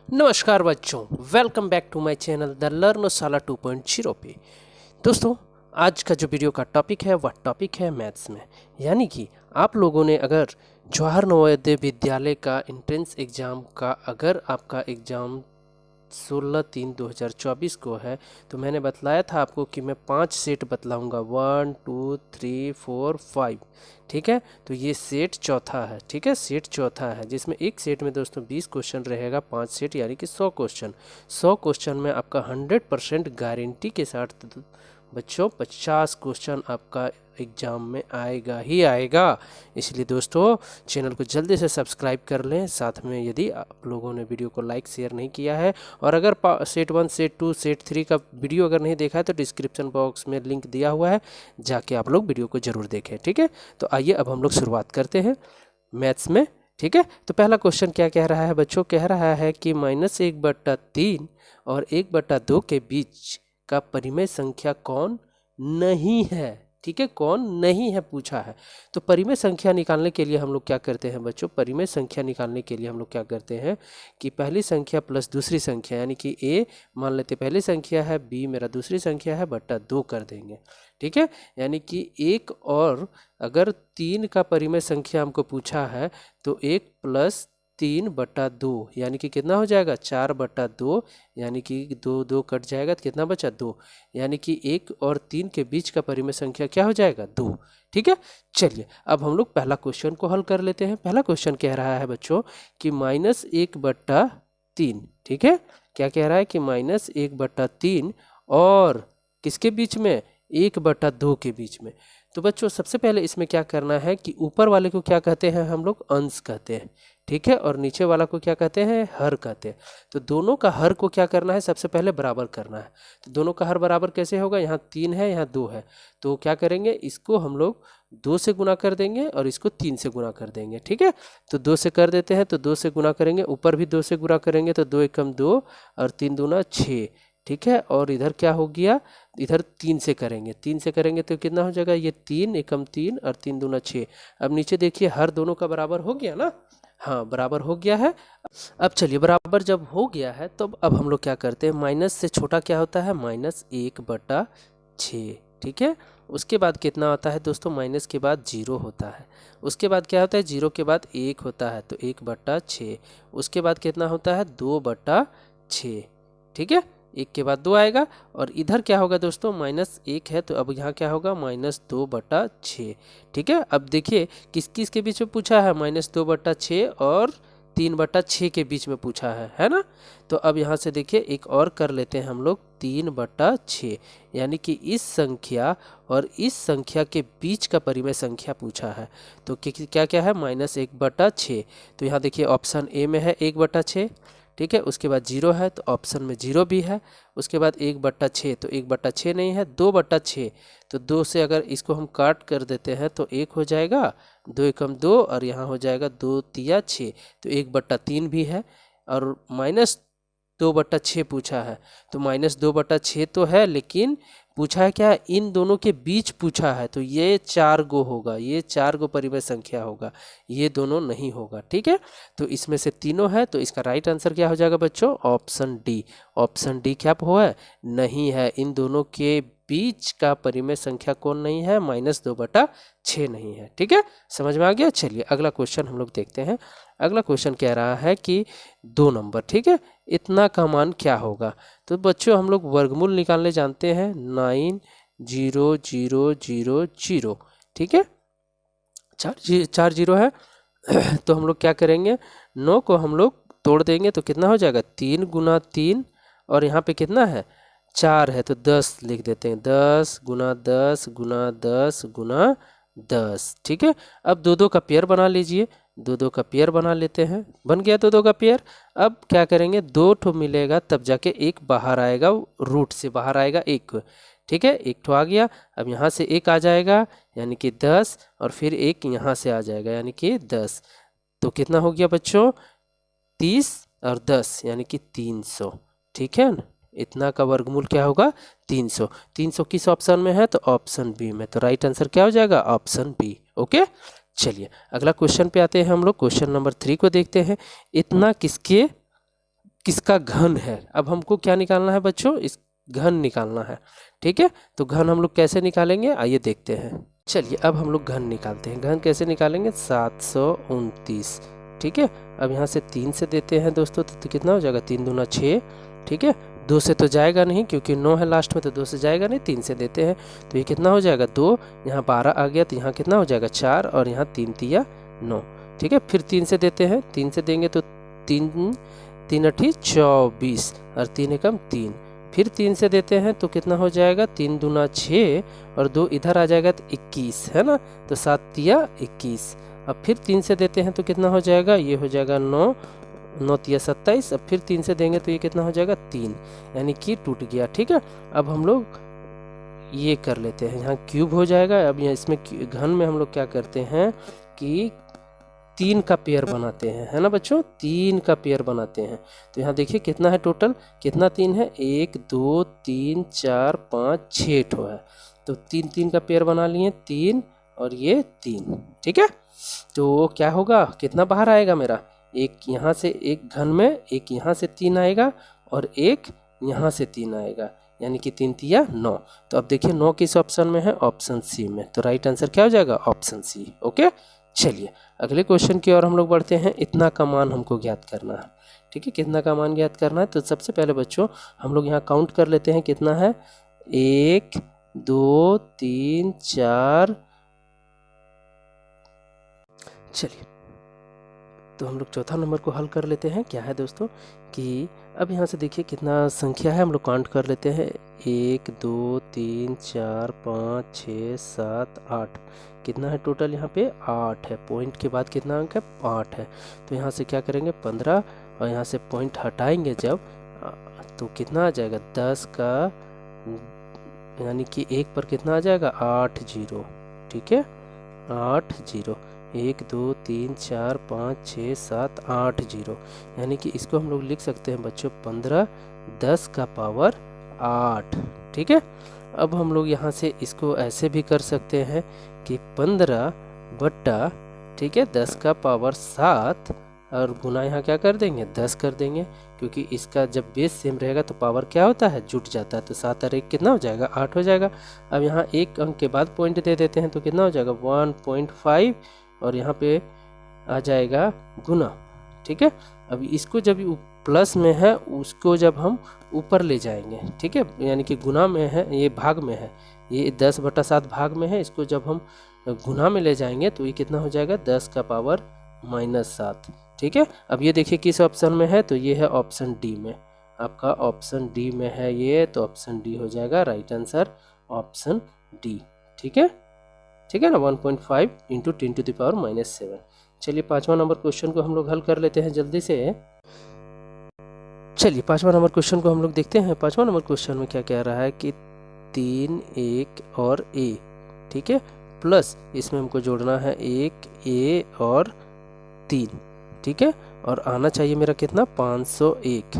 नमस्कार बच्चों, welcome back to my channel the Learnshala 2.0 पे। दोस्तों, आज का जो वीडियो का टॉपिक है वह टॉपिक है मैथ्स में। यानी कि आप लोगों ने अगर जवाहर नवोदय विद्यालय का एंट्रेंस एग्ज़ाम का अगर आपका एग्ज़ाम 16/3/2024 को है तो मैंने बतलाया था आपको कि मैं 5 सेट बतलाऊंगा, 1 2 3 4 5। ठीक है, तो ये सेट चौथा है। ठीक है, सेट चौथा है जिसमें एक सेट में दोस्तों 20 क्वेश्चन रहेगा, 5 सेट यानी कि 100 क्वेश्चन। 100 क्वेश्चन में आपका 100% गारंटी के साथ बच्चों 50 क्वेश्चन आपका एग्ज़ाम में आएगा ही आएगा। इसलिए दोस्तों चैनल को जल्दी से सब्सक्राइब कर लें। साथ में यदि आप लोगों ने वीडियो को लाइक शेयर नहीं किया है और अगर सेट 1 सेट 2 सेट 3 का वीडियो अगर नहीं देखा है तो डिस्क्रिप्शन बॉक्स में लिंक दिया हुआ है, जाके आप लोग वीडियो को ज़रूर देखें। ठीक है, तो आइए अब हम लोग शुरुआत करते हैं मैथ्स में। ठीक है, तो पहला क्वेश्चन क्या कह रहा है बच्चों? कह रहा है कि -1/3 और 1/2 के बीच का परिमेय संख्या कौन नहीं है। ठीक है, कौन नहीं है पूछा है। तो परिमेय संख्या निकालने के लिए हम लोग क्या करते हैं बच्चों? परिमेय संख्या निकालने के लिए हम लोग क्या करते हैं कि पहली संख्या प्लस दूसरी संख्या, यानी कि ए मान लेते पहली संख्या है, बी मेरा दूसरी संख्या है, बटा 2 कर देंगे। ठीक है, यानी कि एक और अगर 3 का परिमेय संख्या हमको पूछा है तो 1 + 3/2 यानी कि कितना हो जाएगा? 4/2, यानी कि 2 2 कट जाएगा तो कितना बचा? 2, यानी कि 1 और 3 के बीच का परिमेय संख्या क्या हो जाएगा? 2। ठीक है, चलिए अब हम लोग पहला क्वेश्चन को हल कर लेते हैं। पहला क्वेश्चन कह रहा है बच्चों कि -1/3। ठीक है, क्या कह रहा है कि -1/3 और किसके बीच में? 1/2 के बीच में। तो बच्चों सबसे पहले इसमें क्या करना है कि ऊपर वाले को क्या कहते हैं हम लोग? अंश कहते हैं। ठीक है, और नीचे वाला को क्या कहते हैं? हर कहते हैं। तो दोनों का हर को क्या करना है? सबसे पहले बराबर करना है। तो दोनों का हर बराबर कैसे होगा? यहाँ 3 है, यहाँ 2 है, तो क्या करेंगे? इसको हम लोग 2 से गुना कर देंगे और इसको 3 से गुना कर देंगे। ठीक है, तो 2 से कर देते हैं, तो 2 से गुना करेंगे, ऊपर भी 2 से गुना करेंगे तो 2 एकम 2 और 3 दूना 6। ठीक है, और इधर क्या हो गया? इधर 3 से करेंगे, 3 से करेंगे तो कितना हो जाएगा? ये 3 एकम 3 और 3 दूना 6। अब नीचे देखिए हर दोनों का बराबर हो गया ना? हाँ, बराबर हो गया है। अब चलिए बराबर जब हो गया है तो अब हम लोग क्या करते हैं? माइनस से छोटा क्या होता है? -1/6। ठीक है, उसके बाद कितना होता है दोस्तों? माइनस के बाद 0 होता है। उसके बाद क्या होता है? 0 के बाद 1 होता है, तो 1/6। उसके बाद कितना होता है? 2/6। ठीक है, 1 के बाद 2 आएगा और इधर क्या होगा दोस्तों? -1 है तो अब यहाँ क्या होगा? -2/6। ठीक है, अब देखिए किस किस के बीच में पूछा है? -2/6 और 3/6 के बीच में पूछा है ना? तो अब यहाँ से देखिए एक और कर लेते हैं हम लोग, 3/6, यानी कि इस संख्या और इस संख्या के बीच का परिमेय संख्या पूछा है। तो क्या क्या है? -1/6। तो यहाँ देखिए ऑप्शन ए में है 1/6। ठीक है, उसके बाद 0 है तो ऑप्शन में 0 भी है। उसके बाद 1/6, तो 1/6 नहीं है, 2/6। तो 2 से अगर इसको हम काट कर देते हैं तो 1 हो जाएगा, 2 एकम 2 और यहाँ हो जाएगा 2 तिया 6, तो 1/3 भी है। और -2/6 पूछा है, तो -2/6 तो है, लेकिन पूछा है क्या? इन दोनों के बीच पूछा है, तो ये 4 गो होगा, ये 4 गो परिमेय संख्या होगा, ये दोनों नहीं होगा। ठीक है, तो इसमें से तीनों है, तो इसका राइट आंसर क्या हो जाएगा बच्चों? Option D. ऑप्शन डी क्या हुआ है? नहीं है। इन दोनों के बीच का परिमेय संख्या कौन नहीं है? -2/6 नहीं है। ठीक है, समझ में आ गया? चलिए अगला क्वेश्चन हम लोग देखते हैं। अगला क्वेश्चन कह रहा है कि 2 नंबर, ठीक है, इतना का मान क्या होगा? तो बच्चों हम लोग वर्गमूल निकालने जानते हैं, 9,0,0,0। ठीक है, 4 जीरो है तो हम लोग क्या करेंगे? 9 को हम लोग तोड़ देंगे तो कितना हो जाएगा? 3 गुना 3 और यहाँ पे कितना है? 4 है, तो 10 लिख देते हैं, 10 गुना 10 गुना 10 गुना 10। ठीक है, अब 2 2 का पेयर बना लीजिए, 2 2 का पेयर बना लेते हैं, बन गया 2 2 का पेयर। अब क्या करेंगे? 2 ठो मिलेगा तब जाके एक बाहर आएगा, रूट से बाहर आएगा एक। ठीक है, एक ठो आ गया, अब यहाँ से एक आ जाएगा यानी कि 10 और फिर एक यहाँ से आ जाएगा यानी कि 10। तो कितना हो गया बच्चों? 30 और 10 यानी कि 300। ठीक है ना, इतना का वर्गमूल क्या होगा? 300। 300 किस ऑप्शन में है? तो ऑप्शन बी में। तो राइट आंसर क्या हो जाएगा? Option B. ओके, चलिए अगला क्वेश्चन पे आते हैं हम लोग। क्वेश्चन नंबर 3 को देखते हैं। इतना किसके किसका घन है। अब हमको क्या निकालना है बच्चों, इस घन निकालना है। ठीक है, तो घन हम लोग कैसे निकालेंगे, आइए देखते हैं। चलिए अब हम लोग घन निकालते हैं। घन कैसे निकालेंगे, 729। ठीक है, अब यहाँ से 3 से देते हैं दोस्तों, तो कितना हो जाएगा, 3 दूना 6। ठीक है, 2 से तो जाएगा नहीं क्योंकि 9 है लास्ट में, तो 2 से जाएगा नहीं, 3 से देते हैं तो ये कितना हो जाएगा 2, यहाँ 12 आ गया, तो यहाँ कितना हो जाएगा 4, और यहाँ 3 तिया 9। ठीक है, फिर 3 से देते हैं, 3 से देंगे तो 3 3 अठी 24 और 3 एकम 3। फिर 3 से देते हैं तो कितना हो जाएगा, 3 दूना 6 और 2 इधर आ जाएगा तो 21 है ना, तो 7 तिया 21। अब फिर 3 से देते हैं तो कितना हो जाएगा, ये हो जाएगा 9, 9 तिया 27। अब फिर 3 से देंगे तो ये कितना हो जाएगा 3, यानी कि टूट गया। ठीक है, अब हम लोग ये कर लेते हैं, यहाँ क्यूब हो जाएगा। अब यहाँ इसमें घन में हम लोग क्या करते हैं कि 3 का पेयर बनाते हैं, है ना बच्चों, 3 का पेयर बनाते हैं। तो यहाँ देखिए कितना है टोटल, कितना 3 है, 1 2 3 4 5 6 ठो है, तो 3 3 का पेयर बना लिए, 3 और ये 3। ठीक है, तो क्या होगा, कितना बाहर आएगा मेरा, एक यहाँ से, एक घन में एक यहाँ से 3 आएगा और एक यहाँ से 3 आएगा, यानी कि 3 तिया 9। तो अब देखिए 9 किस ऑप्शन में है, ऑप्शन सी में, तो राइट आंसर क्या हो जाएगा, ऑप्शन सी। ओके, चलिए अगले क्वेश्चन की ओर हम लोग बढ़ते हैं। इतना का मान हमको ज्ञात करना है। ठीक है, कितना का मान ज्ञात करना है, तो सबसे पहले बच्चों हम लोग यहाँ काउंट कर लेते हैं, कितना है, 1 2 3 4। चलिए तो हम लोग चौथा नंबर को हल कर लेते हैं। क्या है दोस्तों कि अब यहाँ से देखिए कितना संख्या है, हम लोग काउंट कर लेते हैं, 1 2 3 4 5 6 7 8। कितना है टोटल, यहाँ पे 8 है। पॉइंट के बाद कितना अंक है, 8 है। तो यहाँ से क्या करेंगे 15, और यहाँ से पॉइंट हटाएंगे जब, तो कितना आ जाएगा 10 का, यानी कि 1 पर कितना आ जाएगा 8 0। ठीक है, 8 0, 1 2 3 4 5 6 7 8 0, यानी कि इसको हम लोग लिख सकते हैं बच्चों 15 10 का पावर 8। ठीक है, अब हम लोग यहाँ से इसको ऐसे भी कर सकते हैं कि 15 बट्टा, ठीक है, 10 का पावर 7 और गुना यहाँ क्या कर देंगे 10 कर देंगे, क्योंकि इसका जब बेस सेम रहेगा तो पावर क्या होता है, जुट जाता है। तो 7 और 1 कितना हो जाएगा 8 हो जाएगा। अब यहाँ एक अंक के बाद पॉइंट दे देते हैं तो कितना हो जाएगा 1.5, और यहाँ पे आ जाएगा गुना। ठीक है, अब इसको जब प्लस में है उसको जब हम ऊपर ले जाएंगे, ठीक है, यानी कि गुना में है, ये भाग में है, ये 10/7 भाग में है, इसको जब हम गुना में ले जाएंगे तो ये कितना हो जाएगा 10 का पावर -7। ठीक है, अब ये देखिए किस ऑप्शन में है, तो ये है ऑप्शन डी में, आपका ऑप्शन डी में है ये, तो ऑप्शन डी हो जाएगा राइट आंसर, ऑप्शन डी। ठीक है, ठीक है ना, 1.5 इंटू 10⁻⁻7। चलिए 5वां नंबर क्वेश्चन को हम लोग हल कर लेते हैं जल्दी से। चलिए 5वां नंबर क्वेश्चन को हम लोग देखते हैं। 5वां नंबर क्वेश्चन में क्या कह रहा है कि 3 1 और a, ठीक है, प्लस इसमें हमको जोड़ना है 1 a और 3। ठीक है, और आना चाहिए मेरा कितना 501।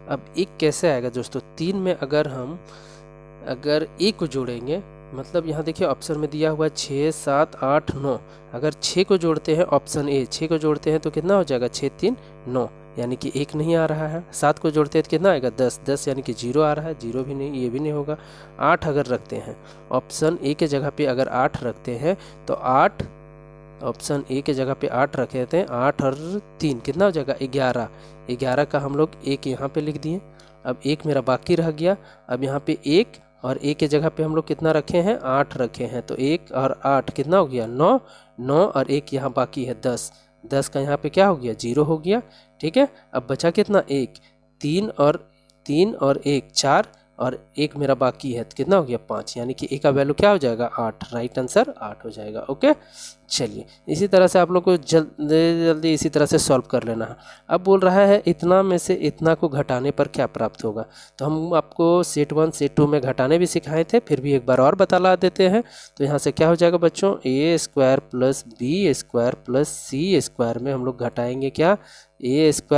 अब 1 कैसे आएगा दोस्तों, 3 में अगर a को जोड़ेंगे, मतलब यहाँ देखिए ऑप्शन में दिया हुआ है 6 7 8 9, अगर 6 को जोड़ते हैं, ऑप्शन ए 6 को जोड़ते हैं तो कितना हो जाएगा 6 3 9, यानी कि 1 नहीं आ रहा है। 7 को जोड़ते हैं तो कितना आएगा 10 10, यानी कि 0 आ रहा है, 0 भी नहीं, ये भी नहीं होगा। 8 अगर रखते हैं, ऑप्शन ए के जगह पे अगर 8 रखते हैं तो 8, ऑप्शन ए के जगह पे 8 रखे थे, 8 और 3 कितना हो जाएगा 11। 11 का हम लोग 1 यहाँ पे लिख दिए। अब 1 मेरा बाकी रह गया, अब यहाँ पे 1 और ए के जगह पे हम लोग कितना रखे हैं 8 रखे हैं, तो 1 और 8 कितना हो गया 9 9, और 1 यहाँ बाकी है 10 10 का यहाँ पे क्या हो गया 0 हो गया। ठीक है, अब बचा कितना 1, 3 और 1 4, और 1 मेरा बाकी है तो कितना हो गया 5, यानी कि ए का वैल्यू क्या हो जाएगा 8, राइट आंसर 8 हो जाएगा। ओके, चलिए इसी तरह से आप लोग को जल्दी इसी तरह से सॉल्व कर लेना है। अब बोल रहा है इतना में से इतना को घटाने पर क्या प्राप्त होगा, तो हम आपको सेट 1 सेट 2 में घटाने भी सिखाए थे, फिर भी एक बार और बता देते हैं। तो यहाँ से क्या हो जाएगा बच्चों, a² + b² + c² में हम लोग घटाएंगे क्या, a² -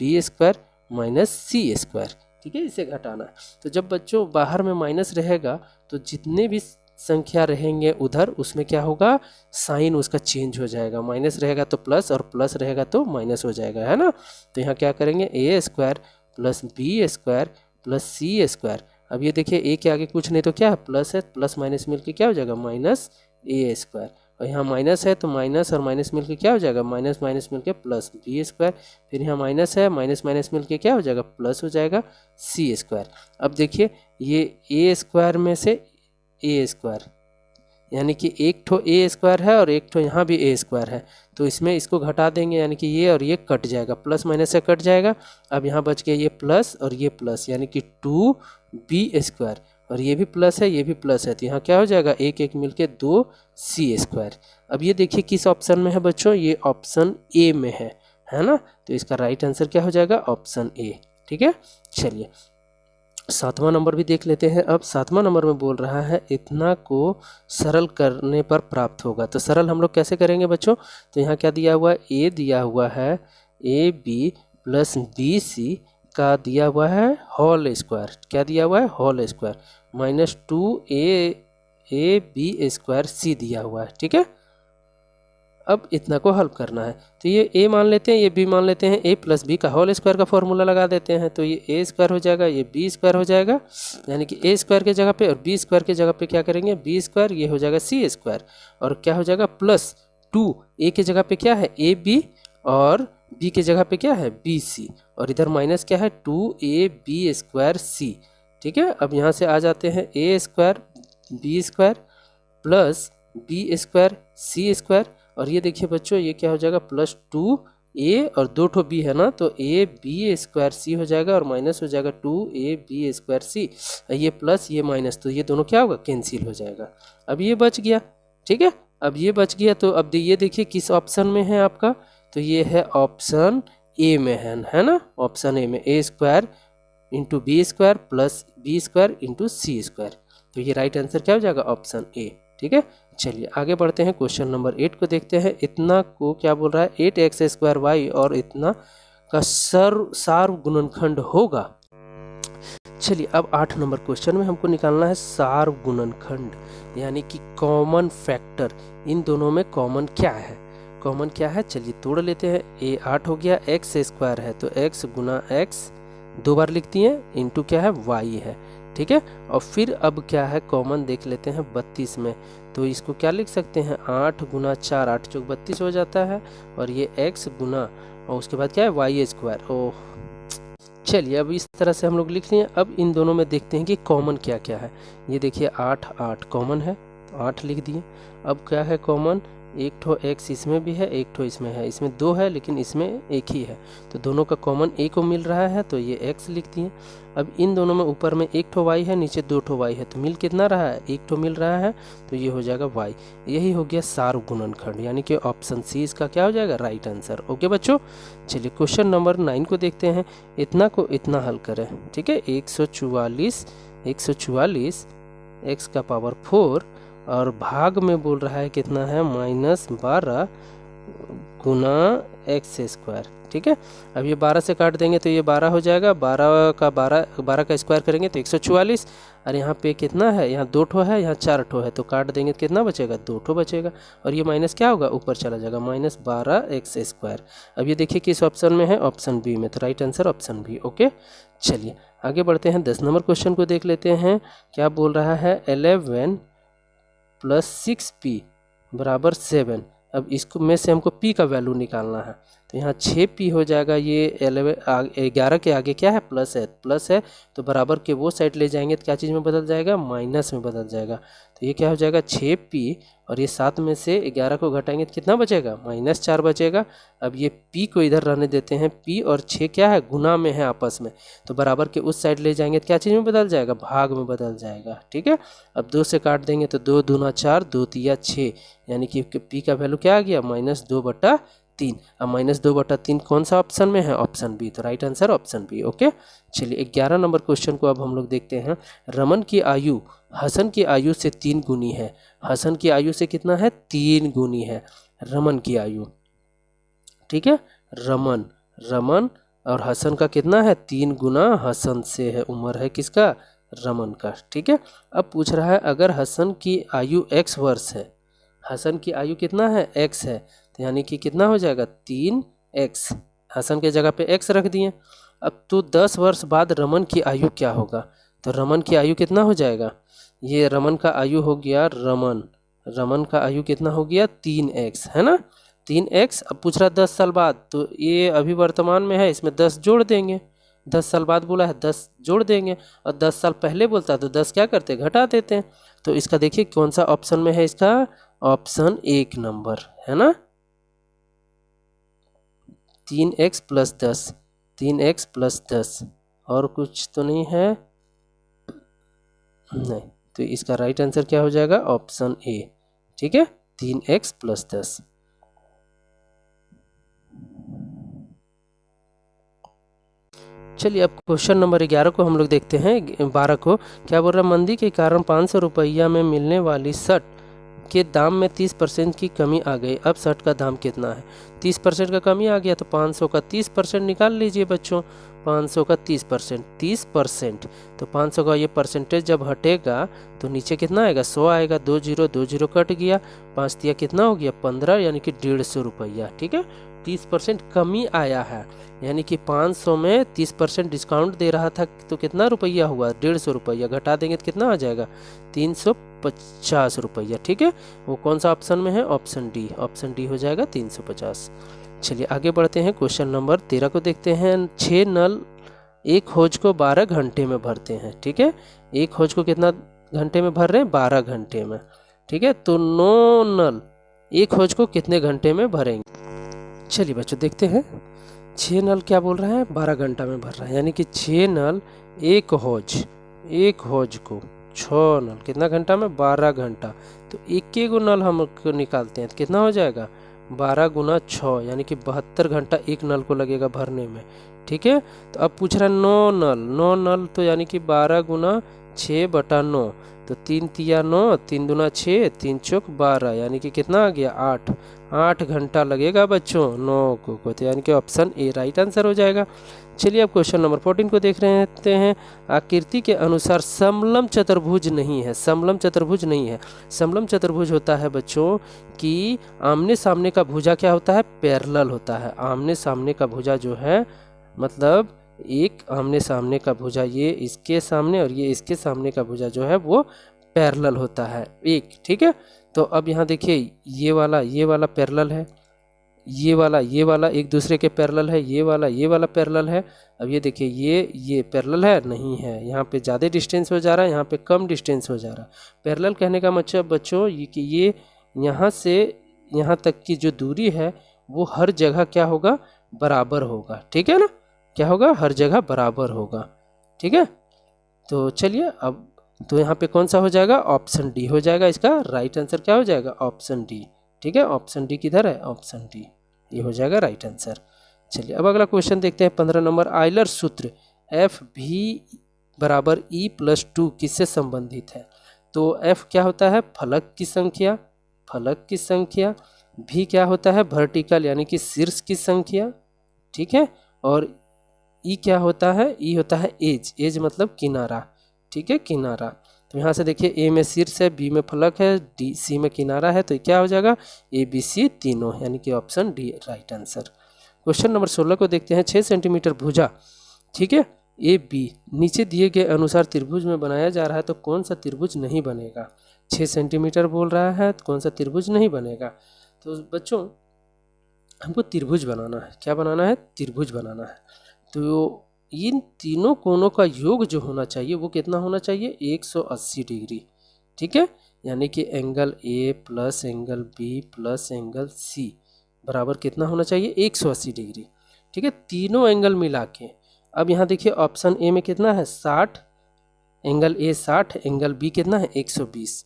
b² - c²। ठीक है, इसे घटाना है। तो जब बच्चों बाहर में माइनस रहेगा तो जितने भी संख्या रहेंगे उधर उसमें क्या होगा, साइन उसका चेंज हो जाएगा, माइनस रहेगा तो प्लस और प्लस रहेगा तो माइनस हो जाएगा, है ना। तो यहाँ क्या करेंगे, a square plus B square plus c square. अब ये देखिए ए के आगे कुछ नहीं तो क्या है, प्लस है, प्लस माइनस मिलके क्या हो जाएगा, माइनस ए स्क्वायर। और यहाँ माइनस है तो माइनस और माइनस मिलके क्या हो जाएगा, माइनस माइनस मिलके प्लस बी स्क्वायर। फिर यहाँ माइनस है, माइनस माइनस मिलके क्या हो जाएगा, प्लस हो जाएगा सी स्क्वायर। अब देखिए ये ए स्क्वायर में से ए स्क्वायर, यानी कि एक ठो ए स्क्वायर है और एक ठो यहाँ भी ए स्क्वायर है, तो इसमें इसको घटा देंगे, यानी कि ये और ये कट जाएगा, प्लस माइनस से कट जाएगा। अब यहाँ बच गया ये प्लस और ये प्लस, यानी कि 2b स्क्वायर, और ये भी प्लस है ये भी प्लस है, तो यहाँ क्या हो जाएगा, एक एक मिलके 2c स्क्वायर। अब ये देखिए किस ऑप्शन में है बच्चों, ये ऑप्शन ए में है ना। तो इसका राइट आंसर क्या हो जाएगा, ऑप्शन ए। ठीक है, चलिए 7वां नंबर भी देख लेते हैं। अब 7वां नंबर में बोल रहा है इतना को सरल करने पर प्राप्त होगा। तो सरल हम लोग कैसे करेंगे बच्चों, तो यहाँ क्या दिया हुआ है, ए दिया हुआ है, A B plus B C का दिया हुआ है होल स्क्वायर, क्या दिया हुआ है, whole square, minus 2a b square c दिया हुआ है। ठीक है, अब इतना को हल करना है, तो ये a मान लेते हैं, ये b मान लेते हैं, a प्लस बी का होल स्क्वायर का फॉर्मूला लगा देते हैं, तो ये a स्क्वायर हो जाएगा, ये b स्क्वायर हो जाएगा, यानी कि a स्क्वायर के जगह पे और b स्क्वायर के जगह पे क्या करेंगे, b स्क्वायर, ये हो जाएगा c स्क्वायर, और क्या हो जाएगा प्लस 2, a के जगह पे क्या है a b और b के जगह पे क्या है b c, और इधर माइनस क्या है 2a b स्क्वायर c। ठीक है, अब यहाँ से आ जाते हैं a square b square plus b square c square, और ये देखिए बच्चों ये क्या हो जाएगा, प्लस 2a और 2 ठो b है ना, तो a b स्क्वायर c हो जाएगा, और माइनस हो जाएगा 2a b स्क्वायर c, ये प्लस ये माइनस, तो ये दोनों क्या होगा, कैंसिल हो जाएगा। अब ये बच गया। ठीक है, अब ये बच गया, तो अब ये देखिए किस ऑप्शन में है आपका, तो ये है ऑप्शन ए में है ना, ऑप्शन ए में a square into B square plus B square into C square, तो ये राइट आंसर क्या हो जाएगा, ऑप्शन ए। ठीक है, चलिए आगे बढ़ते हैं, क्वेश्चन नंबर 8 को देखते हैं। इतना को क्या बोल रहा है, 8x स्क्वायर वाई और इतना का सार्व गुणनखंड होगा। चलिए अब 8 नंबर क्वेश्चन में हमको निकालना है सार्व गुणनखंड, यानी कि कॉमन फैक्टर, इन दोनों में कॉमन क्या है, कॉमन क्या है, चलिए तोड़ लेते हैं। ए 8 हो गया, x स्क्वायर है तो x गुना x 2 बार लिखती हैं, इंटू क्या है y है। ठीक है, और फिर अब क्या है कॉमन देख लेते हैं 32 में, तो इसको क्या लिख सकते हैं, 8 गुना 4, 8 चौक 32 हो जाता है, और ये x गुना और उसके बाद क्या है y स्क्वायर। ओह, चलिए अब इस तरह से हम लोग लिख लिए। अब इन दोनों में देखते हैं कि कॉमन क्या क्या है। ये देखिए 8 8 कॉमन है, तो 8 लिख दिए। अब क्या है कॉमन, एक ठो x इसमें भी है, एक ठो इसमें है, इसमें 2 है लेकिन इसमें एक ही है, तो दोनों का कॉमन a को मिल रहा है, तो ये x लिख दिए। अब इन दोनों में ऊपर में एक ठो y है, नीचे 2 ठो y है, तो मिल कितना रहा है, एक ठो मिल रहा है, तो ये हो जाएगा y। यही हो गया सार्व गुणनखंड, यानी कि ऑप्शन सी इसका क्या हो जाएगा, राइट आंसर। ओके बच्चों, चलिए क्वेश्चन नंबर 9 को देखते हैं। इतना को इतना हल करें। ठीक है, 144 x का पावर 4 और भाग में बोल रहा है कितना है, -12 गुना x स्क्वायर। ठीक है, अब ये 12 से काट देंगे तो ये 12 हो जाएगा, 12 का स्क्वायर करेंगे तो 144, और यहाँ पे कितना है, यहाँ 2 ठो है, यहाँ 4 ठो है, तो काट देंगे तो कितना बचेगा, 2 ठो बचेगा, और ये माइनस क्या होगा, ऊपर चला जाएगा, -12x स्क्वायर। अब ये देखिए किस ऑप्शन में है, ऑप्शन बी में, तो right answer option B. Okay, चलिए आगे बढ़ते हैं, 10 नंबर क्वेश्चन को देख लेते हैं। क्या बोल रहा है, 11 प्लस 6p बराबर 7। अब इसको में से हमको p का वैल्यू निकालना है, तो यहाँ 6p हो जाएगा, ये 11 के आगे क्या है, प्लस है, तो बराबर के वो साइड ले जाएंगे तो क्या चीज़ में बदल जाएगा, माइनस में बदल जाएगा, तो ये क्या हो जाएगा 6p, और ये 7 में से 11 को घटाएंगे तो कितना बचेगा, -4 बचेगा। अब ये p को इधर रहने देते हैं, p और 6 क्या है, गुना में है आपस में, तो बराबर के उस साइड ले जाएंगे तो क्या चीज़ में बदल जाएगा, भाग में बदल जाएगा। ठीक है, अब 2 से काट देंगे तो 2 दूना 4, 2 तिया 6, यानी कि p का वैल्यू क्या आ गया, -2/3। अब -2/3 कौन सा ऑप्शन में है, ऑप्शन बी, तो right answer option B. Okay, चलिए 11 नंबर क्वेश्चन को अब हम लोग देखते हैं। रमन की आयु हसन की आयु से 3 गुनी है। हसन की आयु से कितना है, 3 गुनी है रमन की आयु। ठीक है, रमन और हसन का कितना है, 3 गुना हसन से है, उम्र है किसका, रमन का। ठीक है, अब पूछ रहा है अगर हसन की आयु x वर्ष है, हसन की आयु कितना है x है, तो यानी कि कितना हो जाएगा 3x, हसन के जगह पे x रख दिए। अब तो 10 वर्ष बाद रमन की आयु क्या होगा, तो रमन की आयु कितना हो जाएगा, ये रमन का आयु हो गया, रमन का आयु कितना हो गया 3x, है ना 3x। अब पूछ रहा 10 साल बाद, तो ये अभी वर्तमान में है, इसमें 10 जोड़ देंगे, 10 साल बाद बोला है 10 जोड़ देंगे, और 10 साल पहले बोलता है तो 10 क्या करते घटा देते हैं। तो इसका देखिए कौन सा ऑप्शन में है, इसका ऑप्शन 1 नंबर है ना, 3x प्लस 10, 3x प्लस 10, और कुछ तो नहीं है, नहीं, तो इसका राइट आंसर क्या हो जाएगा ऑप्शन ए। ठीक है, 3x प्लस 10। चलिए अब क्वेश्चन नंबर 11 को हम लोग देखते हैं, 12 को क्या बोल रहा है, मंदी के कारण 500 रुपया में मिलने वाली शर्ट के दाम में 30% की कमी आ गई, अब शर्ट का दाम कितना है। 30% का कमी आ गया तो 500 का 30% निकाल लीजिए बच्चों, 500 का 30%, तो 500 का ये परसेंटेज जब हटेगा तो नीचे कितना आएगा 100 आएगा, 2 जीरो कट गया, 5 दिया कितना हो गया 15, यानी कि 150 रुपया। ठीक है, 30% कमी आया है, यानी कि 500 में 30% डिस्काउंट दे रहा था तो कितना रुपया हुआ 150 रुपया, घटा देंगे तो कितना आ जाएगा 350 रुपया। ठीक है, वो कौन सा ऑप्शन में है, ऑप्शन डी हो जाएगा 350। चलिए आगे बढ़ते हैं, क्वेश्चन नंबर 13 को देखते हैं। 6 नल एक हौज को 12 घंटे में भरते हैं। ठीक है, एक हौज को कितना घंटे में भर रहे हैं 12 घंटे में। ठीक है, तो 9 नल एक हौज को कितने घंटे में भरेंगे। चलिए बच्चों देखते हैं, 6 नल क्या बोल रहा है 12 घंटा में भर रहा है, यानी कि 6 नल एक हौज को 6 नल कितना घंटा में 12 घंटा, तो एक गो नल हम निकालते हैं तो कितना हो जाएगा 12 गुना 6, यानी कि 72 घंटा एक नल को लगेगा भरने में। ठीक है, तो अब पूछ रहा है 9 नल, तो यानी कि 12 गुना 6/9, तो 3 तिया 9, 3 दूना 6, 3 चौक 12, यानी कि कितना आ गया 8 घंटा लगेगा बच्चों 9 को, तो यानी कि ऑप्शन ए राइट आंसर हो जाएगा। चलिए अब क्वेश्चन नंबर 14 को देख रहे हैं। आकृति के अनुसार समलम चतुर्भुज नहीं है, समलम चतुर्भुज होता है बच्चों कि आमने सामने का भुजा क्या होता है पैरेलल होता है, आमने सामने का भुजा जो है, मतलब एक आमने सामने का भुजा, ये इसके सामने और ये इसके सामने का भुजा जो है वो पैरेलल होता है एक। ठीक है, तो अब यहाँ देखिए ये वाला पैरेलल है, ये वाला एक दूसरे के पैरेलल है, ये वाला पैरेलल है। अब ये देखिए ये पैरेलल है नहीं है, यहाँ पे ज़्यादा डिस्टेंस हो जा रहा है, यहाँ पे कम डिस्टेंस हो जा रहा है। पैरेलल कहने का मतलब बच्चों ये कि ये यहाँ से यहाँ तक की जो दूरी है वो हर जगह क्या होगा बराबर होगा। ठीक है ना, क्या होगा हर जगह बराबर होगा। ठीक है, तो चलिए अब तो यहाँ पे कौन सा हो जाएगा ऑप्शन डी हो जाएगा, इसका राइट आंसर क्या हो जाएगा ऑप्शन डी। ठीक है, ऑप्शन डी किधर है ऑप्शन डी, ये हो जाएगा राइट आंसर। चलिए अब अगला क्वेश्चन देखते हैं 15 नंबर। आइलर सूत्र एफ भी बराबर ई प्लस 2 किससे संबंधित है। तो एफ क्या होता है फलक की संख्या, भी क्या होता है वर्टिकल यानी कि शीर्ष की संख्या। ठीक है, और ई क्या होता है, ई होता है एज मतलब किनारा। ठीक है, किनारा। तो यहाँ से देखिए ए में शीर्ष है, बी में फलक है, डी सी में किनारा है, तो क्या हो जाएगा ए बी सी तीनों, यानी कि option D right answer. Question number 16 को देखते हैं। 6 सेंटीमीटर भुजा, ठीक है, ए बी नीचे दिए गए अनुसार त्रिभुज में बनाया जा रहा है, तो कौन सा त्रिभुज नहीं बनेगा। 6 सेंटीमीटर बोल रहा है तो कौन सा त्रिभुज नहीं बनेगा। तो बच्चों हमको त्रिभुज बनाना है, क्या बनाना है त्रिभुज बनाना है। तो इन तीनों कोणों का योग जो होना चाहिए वो कितना होना चाहिए 180 डिग्री। ठीक है, यानी कि angle A plus angle B plus angle C बराबर कितना होना चाहिए 180 डिग्री। ठीक है, तीनों एंगल मिला के। अब यहाँ देखिए ऑप्शन ए में कितना है 60, एंगल ए 60, एंगल बी कितना है 120।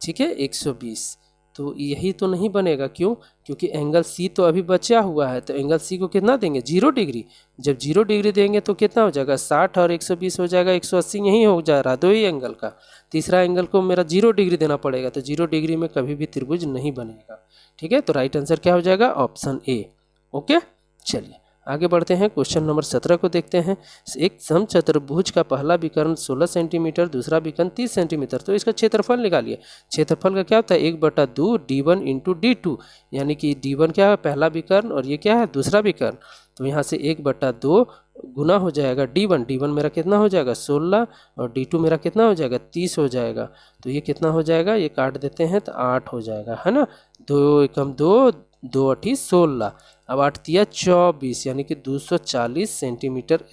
ठीक है, 120, तो यही तो नहीं बनेगा। क्यों, क्योंकि एंगल सी तो अभी बचा हुआ है, तो एंगल सी को कितना देंगे 0 डिग्री। जब 0 डिग्री देंगे तो कितना हो जाएगा 60 और 120 हो जाएगा 180, यही हो जा रहा दो ही एंगल का। तीसरा एंगल को मेरा 0 डिग्री देना पड़ेगा, तो 0 डिग्री में कभी भी त्रिभुज नहीं बनेगा। ठीक है, तो राइट आंसर क्या हो जाएगा ऑप्शन ए। ओके, चलिए आगे बढ़ते हैं, क्वेश्चन नंबर 17 को देखते हैं। एक समचतुर्भुज का पहला विकर्ण 16 सेंटीमीटर, दूसरा विकर्ण 30 सेंटीमीटर, तो इसका क्षेत्रफल निकालिए। क्षेत्रफल का क्या होता है, 1/2 D1 इंटू D2, यानी कि D1 क्या है, पहला विकर्ण, और ये क्या है, दूसरा विकर्ण। तो यहाँ से 1/2 गुना हो जाएगा D1 मेरा कितना हो जाएगा 16, और D2 मेरा कितना हो जाएगा 30 हो जाएगा। तो ये कितना हो जाएगा, ये काट देते हैं तो 8 हो जाएगा, है ना। 2 एकम 2, 2 8 16, अब 8 तिया 24, यानी कि 240 सेंटीमीटर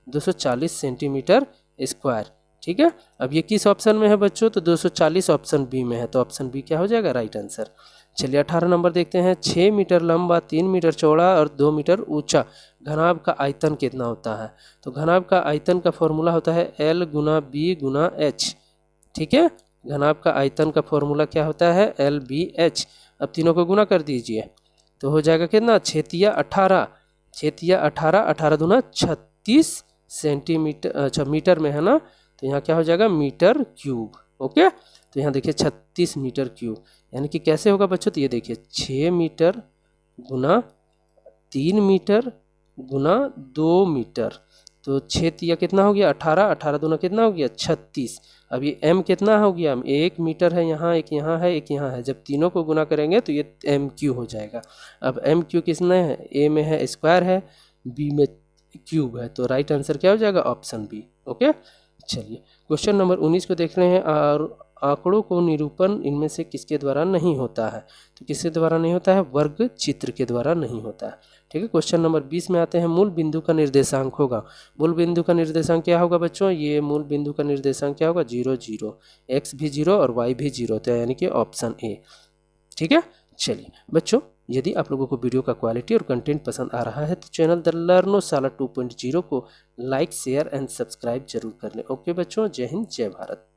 240 सेंटीमीटर स्क्वायर। ठीक है, अब ये किस ऑप्शन में है बच्चों, तो 240 ऑप्शन बी में है, तो ऑप्शन बी क्या हो जाएगा, राइट आंसर। चलिए 18 नंबर देखते हैं। 6 मीटर लंबा, 3 मीटर चौड़ा और 2 मीटर ऊंचा घनाभ का आयतन कितना होता है। तो घनाभ का आयतन का फॉर्मूला होता है L गुना B गुना H। ठीक है, घनाभ का आयतन का फॉर्मूला क्या होता है, LBH। अब तीनों को गुना कर दीजिए तो हो जाएगा कितना, 6 तिया 18, 6 तिया 18, 18 दूना 36 सेंटीमीटर, अच्छा मीटर में है ना, तो यहाँ क्या हो जाएगा, मीटर क्यूब। ओके, तो यहाँ देखिए 36 मीटर क्यूब, यानी कि कैसे होगा बच्चों, तो ये देखिए 6 मीटर गुना 3 मीटर गुना 2 मीटर, तो 6 तिया कितना हो गया 18, 18 दूना कितना हो गया 36। अब ये m कितना हो गया, 1 मीटर है यहाँ, एक यहाँ है, एक यहाँ है, जब तीनों को गुना करेंगे तो ये एम क्यू हो जाएगा। अब एम क्यू किसमें है, ए में है स्क्वायर है, बी में क्यूब है, तो राइट आंसर क्या हो जाएगा, ऑप्शन बी। ओके, चलिए क्वेश्चन नंबर 19 को देख रहे हैं। और आंकड़ों को निरूपण इनमें से किसके द्वारा नहीं होता है, तो किसके द्वारा नहीं होता है, वर्ग चित्र के द्वारा नहीं होता है। ठीक है, क्वेश्चन नंबर 20 में आते हैं। मूल बिंदु का निर्देशांक होगा, मूल बिंदु का निर्देशांक क्या होगा बच्चों, ये मूल बिंदु का निर्देशांक क्या होगा, 0 0, x भी 0 और y भी 0, तो यानी कि ऑप्शन ए। ठीक है, चलिए बच्चों, यदि आप लोगों को वीडियो का क्वालिटी और कंटेंट पसंद आ रहा है तो चैनल द लर्नोशाला 2.0 को लाइक, शेयर एंड सब्सक्राइब जरूर कर लें। ओके बच्चों, जय हिंद, जय भारत।